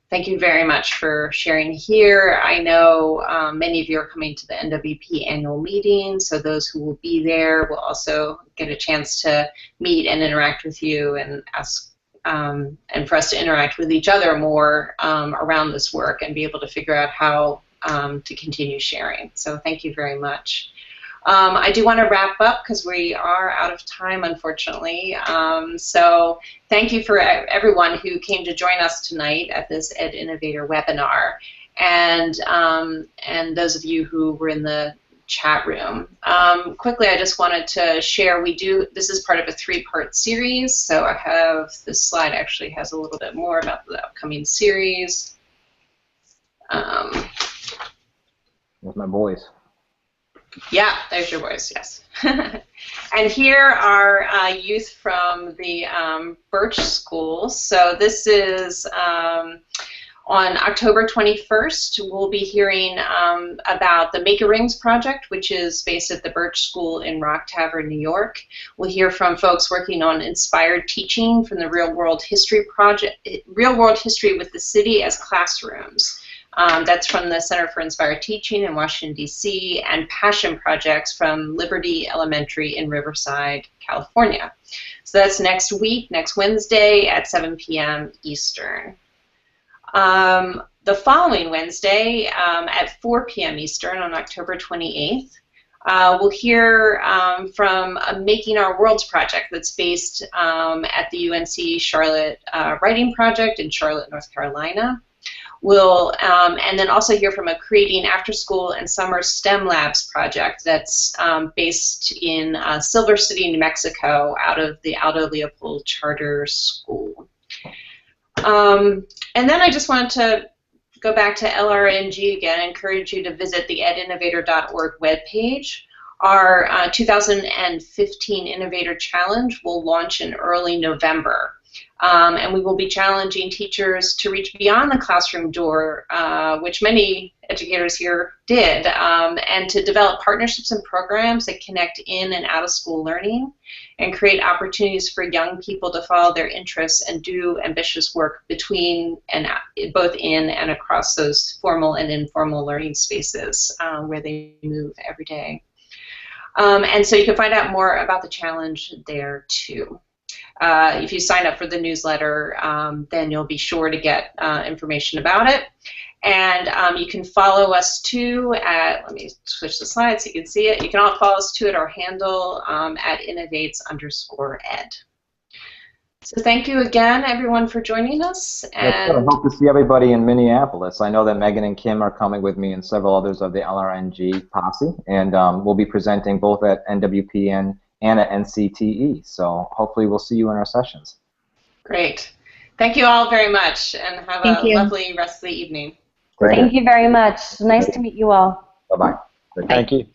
thank you very much for sharing here. I know many of you are coming to the NWP annual meeting, so those who will be there will also get a chance to meet and interact with you and ask. And for us to interact with each other more around this work and be able to figure out how to continue sharing. So thank you very much. I do want to wrap up because we are out of time, unfortunately. So thank you for everyone who came to join us tonight at this Ed Innovator webinar, and those of you who were in the chat room. Quickly, I just wanted to share, this is part of a 3-part series, so I have, this slide actually has a little bit more about the upcoming series. There's my boys. Yeah, there's your boys, yes. And here are youth from the Birch School. So this is on October 21st, we'll be hearing about the Make a Rings project, which is based at the Birch School in Rock Tavern, New York. We'll hear from folks working on inspired teaching from the Real World History project, Real World History with the City as Classrooms. That's from the Center for Inspired Teaching in Washington, D.C., and Passion Projects from Liberty Elementary in Riverside, California. So that's next week, next Wednesday at 7 p.m. Eastern. The following Wednesday at 4 p.m. Eastern on October 28th, we'll hear from a Making Our Worlds project that's based at the UNC Charlotte Writing Project in Charlotte, North Carolina. We'll and then also hear from a Creating After School and Summer STEM Labs project that's based in Silver City, New Mexico, out of the Aldo Leopold Charter School. And then I just wanted to go back to LRNG again. I encourage you to visit the edinnovator.org webpage. Our 2015 Innovator Challenge will launch in early November. And we will be challenging teachers to reach beyond the classroom door, which many educators here did, and to develop partnerships and programs that connect in and out of school learning and create opportunities for young people to follow their interests and do ambitious work between and both in and across those formal and informal learning spaces where they move every day. And so you can find out more about the challenge there too. If you sign up for the newsletter, then you'll be sure to get information about it. And you can follow us too at, let me switch the slide so you can see it. You can all follow us too at our handle at innovates_ed. So thank you again, everyone, for joining us. And I hope to see everybody in Minneapolis. I know that Megan and Kim are coming with me and several others of the LRNG posse, and we'll be presenting both at NWPN and at NCTE. So hopefully we'll see you in our sessions. Great. Thank you all very much, and have a lovely rest of the evening. Thank you very much. Nice to meet you all. Bye-bye. Thank you.